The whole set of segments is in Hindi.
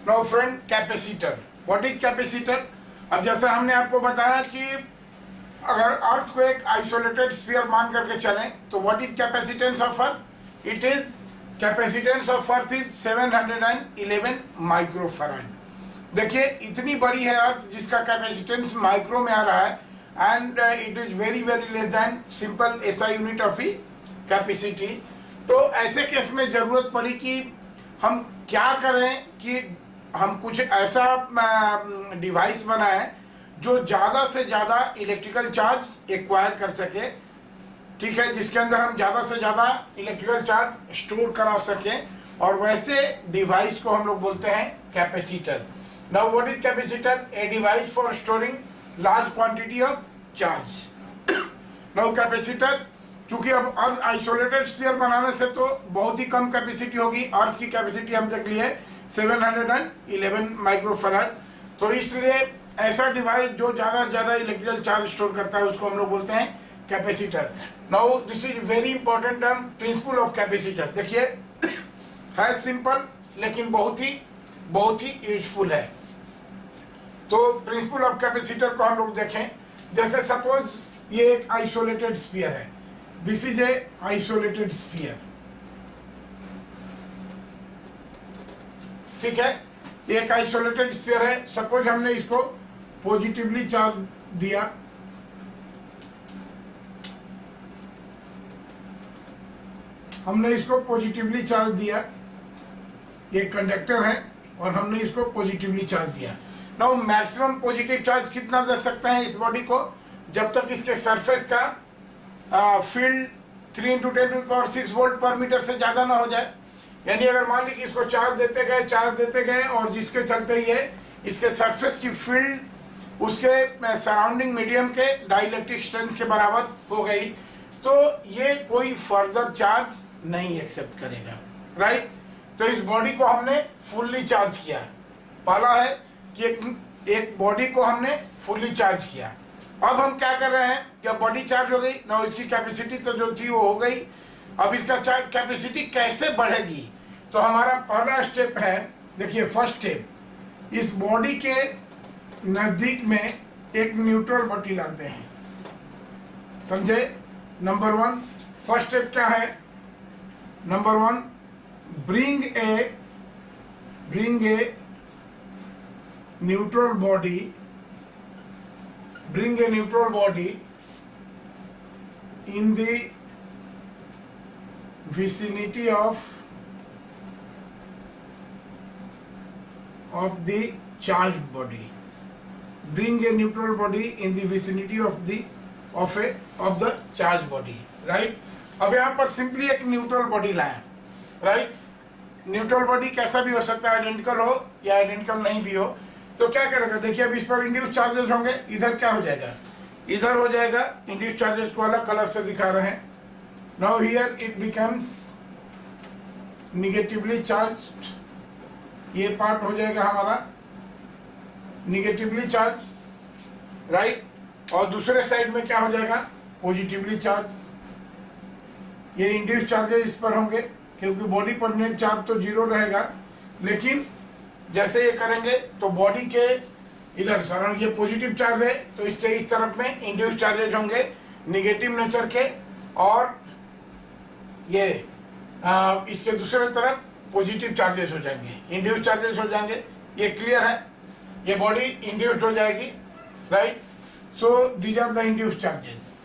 Now friend, capacitor, what is capacitor? अब जैसे हमने आपको बताया कि अगर अर्थ को एक आइसोलेटेड स्फीयर मान करके चलें तो what is capacitance of earth? It is capacitance of earth is 711 microfarad. देखिए इतनी बड़ी है अर्थ जिसका कैपेसिटेंस माइक्रो में आ रहा है, and it is very very less than simple SI unit of capacity. तो ऐसे केस में जरूरत पड़ी कि हम क्या करें कि हम कुछ ऐसा डिवाइस बनाएं जो ज़्यादा से ज़्यादा इलेक्ट्रिकल चार्ज एक्वायर कर सके, ठीक है, जिसके अंदर हम ज़्यादा से ज़्यादा इलेक्ट्रिकल चार्ज स्टोर करा सकें, और वैसे डिवाइस को हम लोग बोलते हैं capacitor. Now what is capacitor? A device for storing large quantity of charge. Now capacitor, चूंकि अब अर्थ आइसोलेटेड स्फीयर बनाने से तो बहुत ही कम कैपेसिटी होगी, अर्थ की कैपेसिटी हम देख लिए 711 माइक्रोफैराड, तो इसलिए ऐसा डिवाइस जो ज़्यादा से ज़्यादा इलेक्ट्रिकल चार्ज स्टोर करता है उसको हम लोग बोलते हैं capacitor. Now this is very important term, principle of capacitor. देखिए है सिंपल लेकिन बहुत ही यूजफुल है। तो प्रिंसिपल ऑफ कैपेसिटर को हम लोग देखें, जैसे सपोज ये एक आइसोलेटेड स्फीयर है, this is a isolated sphere, ठीक है, एक आइसोलेटेड स्फीयर है। सपोज हमने इसको पॉजिटिवली चार्ज दिया, हमने इसको पॉजिटिवली चार्ज दिया, ये कंडक्टर है और हमने इसको पॉजिटिवली चार्ज दिया। नाउ मैक्सिमम पॉजिटिव चार्ज कितना दे सकते हैं इस बॉडी को? जब तक इसके सरफेस का फील्ड 3 × 10⁻⁶ वोल्ट पर मीटर से ज्यादा ना हो जाए। यानी अगर मान ली कि इसको चार्ज देते गए और जिसके चलते ये इसके सरफेस की फील्ड उसके सराउंडिंग मीडियम के डाइलेक्ट्रिक स्ट्रेंथ के बराबर हो गई, तो ये कोई फर्दर चार्ज नहीं एक्सेप्ट करेगा, राइट। तो इस बॉडी को हमने फुल्ली चार्ज किया। पहला है कि एक बॉडी को हमने फुल्ली चार्ज किया। अब हम क्या कर रहे हैं, जब बॉडी चार्ज हो गई ना, इसकी कैपेसिटी तो जो थी वो हो गई, अब इसका चार्ज कैपेसिटी कैसे बढ़ेगी? तो हमारा पहला स्टेप है, देखिए फर्स्ट स्टेप, इस बॉडी के नजदीक में एक न्यूट्रल बॉडी लाते हैं, समझे? नंबर 1 फर्स्ट स्टेप क्या है? Number 1, bring a neutral body in the vicinity of the charged body. Bring a neutral body in the vicinity of the charged body, right? अब यहाँ पर सिंपली एक न्यूट्रल बॉडी लाए, राइट। न्यूट्रल बॉडी कैसा भी हो सकता है, आइडेंटिकल हो या आइडेंटिकल नहीं भी हो। तो क्या करेगा, देखिए अब इस पर इंड्यूस चार्जेस होंगे, इधर क्या हो जाएगा, इधर हो जाएगा। इंड्यूस चार्जेस को अलग कलर से दिखा रहे हैं। Now here it becomes negatively charged, ये पार्ट हो जाएगा हमारा निगेटिवली चार्ज, राइट। और दूसरे साइड में क्या हो जाएगा, पॉजिटिवली चार्ज। ये इंड्यूस चार्जेस इस पर होंगे क्योंकि बॉडी पर नेट चार्ज तो 0 रहेगा, लेकिन जैसे ये करेंगे तो बॉडी के इधर सराउंड ये पॉजिटिव चार्ज है तो इसके इस तरफ में इंड्यूस चार्जेज होंगे निगेटिव नेचर के, और ये इसके दूसरे तरफ पॉजिटिव चार्जेस हो जाएंगे, इंड्यूस चार्जेस हो जाएंगे। ये क्लियर है, ये बॉडी इंड्यूस्ड हो जाएगी, right. So these are the induce charges,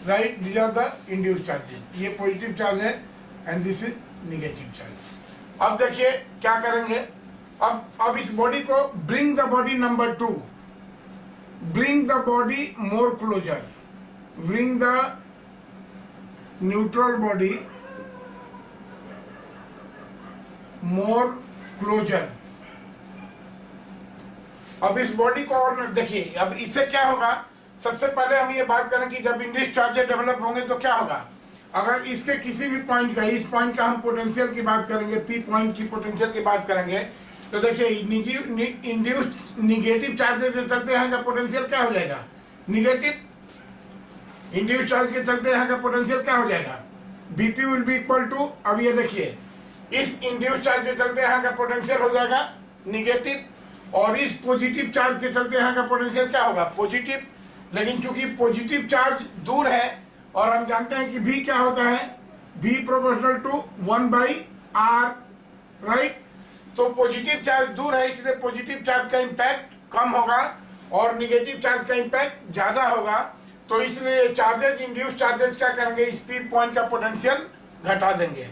right, these are the induce charges. ये पॉजिटिव चार्ज है and this is negative charge. अब देखिए क्या करेंगे, अब इस बॉडी को bring the body number 2, bring the body more closer, bring the neutral body more closer. अब इस बॉडी को और देखिए, अब इससे क्या होगा, सबसे पहले हम ये बात करें कि जब इंड्यूस्ड चार्जेस डेवलप होंगे तो क्या होगा। अगर इसके किसी भी पॉइंट का, इस पॉइंट का हम पोटेंशियल की बात करेंगे, पी पॉइंट की पोटेंशियल की बात करेंगे, तो देखिए इंड्यूस्ड निगेटिव चार्जेस जो चलते हैं का पोटेंशियल क्या हो जाएगा, निगेटिव। इंड्यूस्ड चार्ज के चलते यहाँ का पोटेंशियल क्या हो जाएगा, BP will be equal to, अब ये देखिए इस इंड्यूस चार्ज के चलते यहाँ का पोटेंशियल हो जाएगा निगेटिव, और इस पॉजिटिव चार्ज के चलते यहाँ का पोटेंशियल क्या होगा पॉजिटिव। लेकिन चूंकि पॉजिटिव चार्ज दूर है और हम जानते हैं कि V क्या होता है, V proportional to 1/r, right. तो पॉजिटिव चार्ज दूर है इसलिए पॉजिटिव चार्ज का इम्पैक्ट कम होगा और निगेटिव चार्ज का इम्पैक्ट ज्यादा होगा। तो इसलिए चार्जेज, इंड्यूस चार्जेज क्या करेंगे, इस पी पॉइंट का पोटेंशियल घटा देंगे।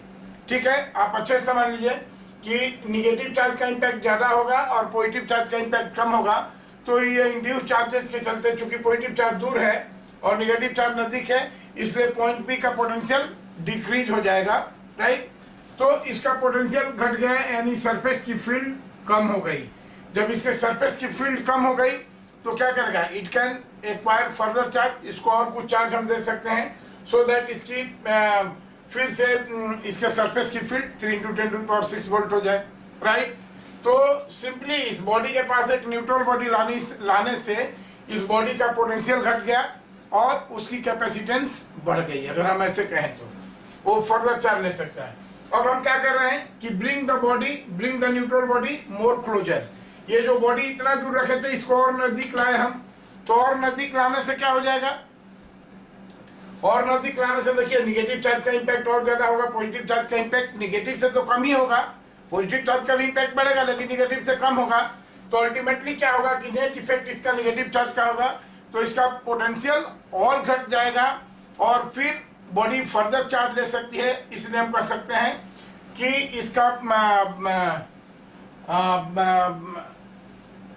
ठीक है, आप अच्छे से समझ लीजिए कि निगेटिव चार्ज का इम्पैक्ट ज्यादा होगा और पॉजिटिव चार्ज का इम्पैक्ट कम होगा। तो ये इंड्यूस चार्जेज के चलते चूंकि पॉजिटिव चार्ज दूर है और निगेटिव चार्ज नजदीक है, इसलिए पॉइंट पी का पोटेंशियल डिक्रीज हो जाएगा, राइट। तो इसका पोटेंशियल घट गया, यानी सरफेस की फील्ड कम हो गई। जब इसके सरफेस की फील्ड कम हो गई तो क्या करेगा, it can acquire further charge, इसको और कुछ चार्ज हम दे सकते हैं सो दैट इसकी फिर से इसके सरफेस की फील्ड 3 × 10⁶ वोल्ट हो जाए, राइट। तो सिंपली इस बॉडी के पास एक न्यूट्रल बॉडी लाने से इस बॉडी का पोटेंशियल घट गया और उसकी कैपेसिटेंस बढ़ गई, अगर हम ऐसे कहें तो वो फर्दर चार्ज ले सकता है। अब हम क्या कर रहे हैं कि bring the neutral body more closure. ये जो बॉडी इतना दूर रखे थे इसको और नजदीक लाए हम, तो और नजदीक लाने से क्या हो जाएगा, और नजदीक लाने से देखिए निगेटिव चार्ज का इम्पैक्ट और ज्यादा होगा, पॉजिटिव चार्ज का इम्पैक्ट निगेटिव से तो कम ही होगा, पॉजिटिव चार्ज का भी इम्पैक्ट बढ़ेगा लेकिन निगेटिव से कम होगा। तो अल्टीमेटली क्या होगा कि नेट इफेक्ट इसका निगेटिव चार्ज का होगा, तो इसका पोटेंशियल और घट जाएगा और फिर बॉडी फर्दर चार्ज ले सकती है। इसलिए हम कह सकते हैं कि इसका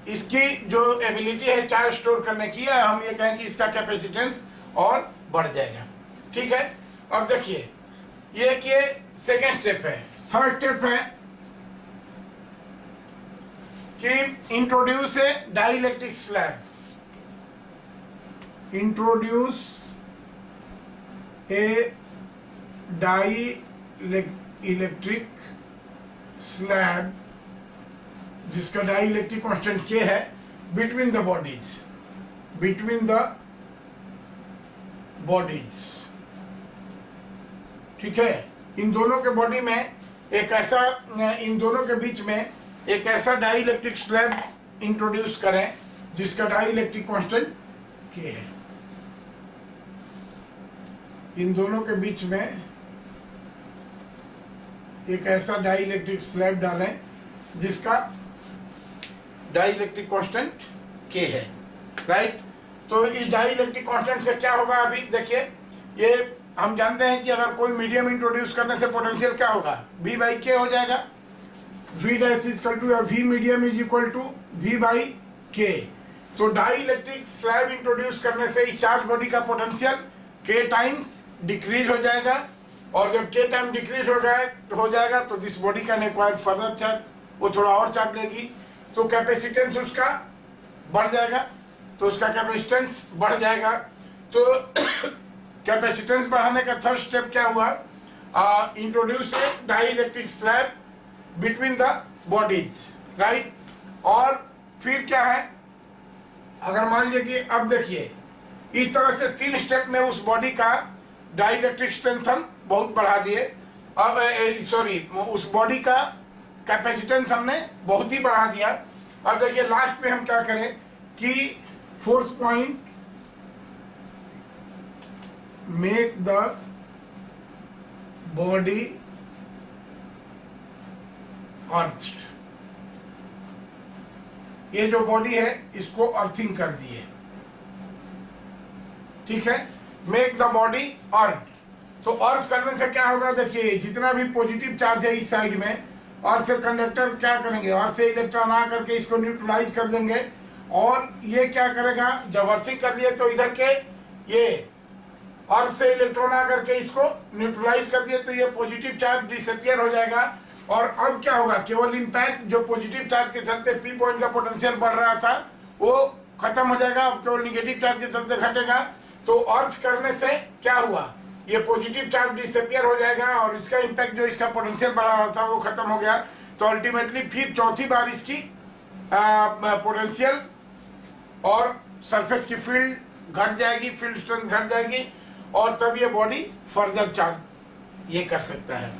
इसकी जो एबिलिटी है चार्ज स्टोर करने की, हम ये कहें कि इसका कैपेसिटेंस और बढ़ जाएगा। ठीक है, अब देखिए ये सेकेंड स्टेप है। थर्ड स्टेप है कि इंट्रोड्यूस ए डाइलेक्ट्रिक स्लैब, इंट्रोड्यूस ए डाइलेक्ट्रिक स्लैब जिसका डाइलेक्ट्रिक कांस्टेंट K है, बिटवीन द बॉडीज, ठीक है। इन दोनों के बॉडी में एक ऐसा, इन दोनों के बीच में एक ऐसा डाइलेक्ट्रिक स्लैब इंट्रोड्यूस करें जिसका डाइलेक्ट्रिक कांस्टेंट K है। इन दोनों के बीच में एक ऐसा डाइलेक्ट्रिक स्लैब डालें जिसका डाइलेक्ट्रिक कांस्टेंट K है, राइट। तो इस डाइलेक्ट्रिक कांस्टेंट से क्या होगा, अभी देखिए ये हम जानते हैं कि अगर कोई मीडियम इंट्रोड्यूस करने से पोटेंशियल क्या होगा, V/K हो जाएगा। V डैश इक्वल टू या V medium is equal to V/K। तो डाइलेक्ट्रिक स्लैब इंट्रोड्यूस करने से इस चार्ज बॉडी का पोटेंशियल K टाइम्स डिक्रीज हो जाएगा, और जब K टाइम डिक्रीज हो जाएगा तो this body can acquire further charge, वो थोड़ा और चार्ज लेगी, तो कैपेसिटेंस उसका बढ़ जाएगा, तो उसका कैपेसिटेंस बढ़ जाएगा। तो कैपेसिटेंस बढ़ाने का थर्ड स्टेप क्या हुआ, introduce A dielectric slab between the bodies, right. और फिर क्या है, अगर मान लीजिए कि अब देखिए इस तरह से 3 स्टेप में उस बॉडी का डाइलेक्ट्रिक स्ट्रेंथ हम बहुत बढ़ा दिए, अब उस बॉडी का कैपेसिटेंस हमने बहुत ही बढ़ा दिया। अब देखिए लास्ट में हम क्या करें कि fourth point, make the body earth. ये जो बॉडी है इसको अर्थिंग कर दिए, ठीक है, मेक द बॉडी अर्थ। तो अर्थ करने से क्या होगा, देखिए जितना भी पॉजिटिव चार्ज है इस साइड में, अर्थ से कंडक्टर क्या करेंगे, अर्थ से इलेक्ट्रॉन आ करके इसको न्यूट्रलाइज कर देंगे, और ये क्या करेगा, जब अर्थिंग कर दिए तो इधर के ये अर्थ से इलेक्ट्रॉन आ करके इसको न्यूट्रलाइज कर दिए, तो ये पॉजिटिव चार्ज डिसअपियर हो जाएगा। और अब क्या होगा, केवल इम्पैक्ट जो पॉजिटिव चार्ज के चलते पी पॉइंट का पोटेंशियल बढ़ रहा था वो खत्म हो जाएगा, अब केवल निगेटिव चार्ज के चलते घटेगा। तो अर्थ करने से क्या हुआ, ये पॉजिटिव चार्ज डिसअपियर हो जाएगा और इसका इम्पैक्ट जो इसका पोटेंशियल बढ़ा रहा था वो खत्म हो गया। तो अल्टीमेटली फिर चौथी बार इसकी पोटेंशियल और सरफेस की फील्ड घट जाएगी, फील्ड स्ट्रेंथ घट जाएगी, और तब ये बॉडी फर्दर चार्ज ये कर सकता है।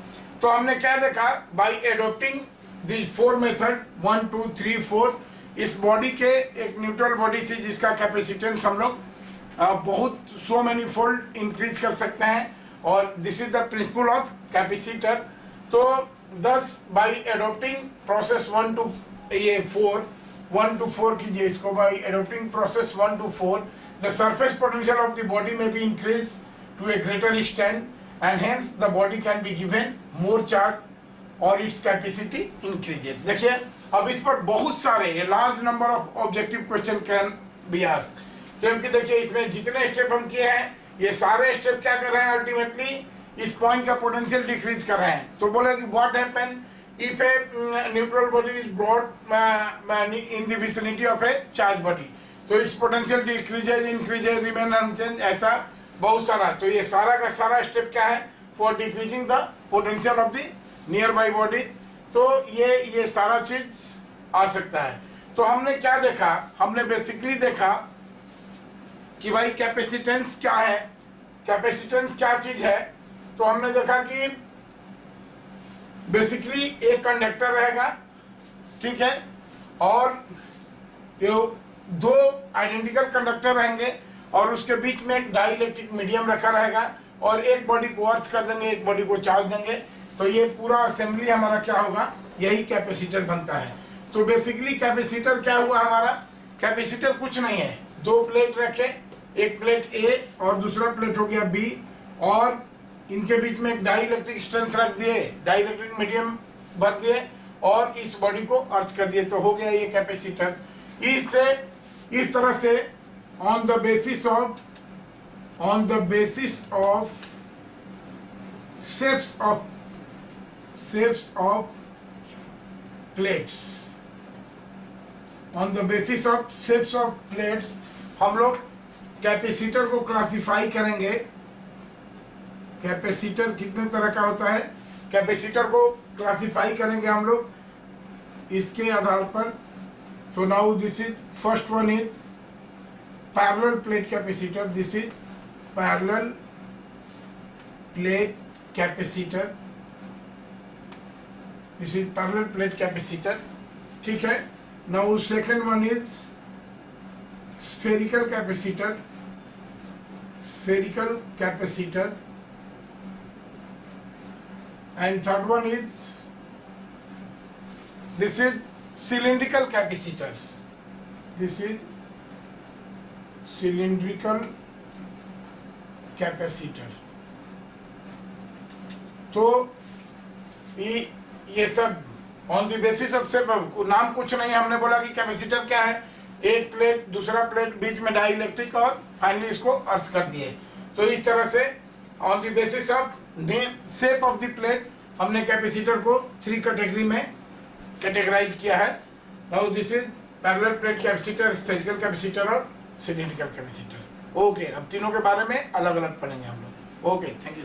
तो हमने क्या देखा, बाई एडोप्टिंग दिस 4 मेथड 1 2 3 4, इस बॉडी के एक न्यूट्रल बॉडी से जिसका कैपेसिटेंस हम लोग बहुत सो मेनी फोल्ड इंक्रीज कर सकते हैं, और this is the principle of capacitor. तो 10 बाई एडोप्टिंग प्रोसेस 1 to 4 कीजिए इसको, by adopting process 1 to 4 the surface potential of the body में be increase to a greater extent and hence the body can be given more charge और इट्स कैपेसिटी इंक्रीजेस। देखिए अब इस पर बहुत सारे large number of objective question can be asked, क्योंकि देखिए इसमें जितने स्टेप हम किए हैं ये सारे स्टेप क्या कर रहे हैं, अल्टीमेटली इस पॉइंट का पोटेंशियल डिक्रीज कर रहे हैं। तो बोले कि what happen if a neutral body is brought in the vicinity of a charge body, तो its potential decreases increases remain unchanged, ऐसा बहुत सारा। तो ये सारा का सारा स्टेप क्या है, for decreasing the potential of the near by body. तो ये सारा चीज आ सकता है। तो हमने क्या देखा, हमने बेसिकली देखा कि भाई कैपेसिटेंस क्या है, कैपेसिटेंस क्या चीज है। तो हमने देखा कि बेसिकली एक कंडक्टर रहेगा, ठीक है, और दो आइडेंटिकल कंडक्टर रहेंगे और उसके बीच में एक डाइलेक्ट्रिक मीडियम रखा रहेगा, और एक बॉडी को अर्ज कर देंगे, एक बॉडी को चार्ज देंगे। तो ये पूरा असेंबली हमारा क्या होगा, यही कैपेसिटर बनता है। तो बेसिकली कैपेसिटर क्या हुआ हमारा, कैपेसिटर कुछ नहीं है, दो प्लेट रखे, एक प्लेट ए और दूसरा प्लेट हो गया बी, और इनके बीच में एक डाइलेक्ट्रिक स्ट्रेंथ रख दिए, डाइलेक्ट्रिक मीडियम भर दिए और इस बॉडी को अर्ज कर दिए, तो हो गया ये कैपेसिटर। इस तरह से on the basis of shapes of plates, on the basis of shapes of plates हम लोग कैपेसिटर को क्लासिफाई करेंगे। कैपेसिटर कितने तरह का होता है, कैपेसिटर को क्लासिफाई करेंगे हम लोग इसके आधार पर। तो now this is first one is parallel plate capacitor, this is parallel plate capacitor, this is parallel plate capacitor, ठीक है। Now second one is spherical capacitor, and third one is this is cylindrical capacitor, this is cylindrical capacitor। तो ये सब ऑन द बेसिस ऑफ सेप, नाम कुछ नहीं, हमने बोला कि कैपेसिटर क्या है, एक प्लेट दूसरा प्लेट बीच में डाइलेक्ट्रिक, और फाइनली इसको अर्थ कर दिए। तो इस तरह से on the basis of shape of the plate हमने कैपेसिटर को 3 कैटेगरी में कैटेगराइज किया है। Now this is parallel plate capacitor, spherical capacitor और सिलिंड्रिकल कैपेसिटर। ओके, अब तीनों के बारे में अलग अलग पढ़ेंगे हम लोग। Okay, thank you.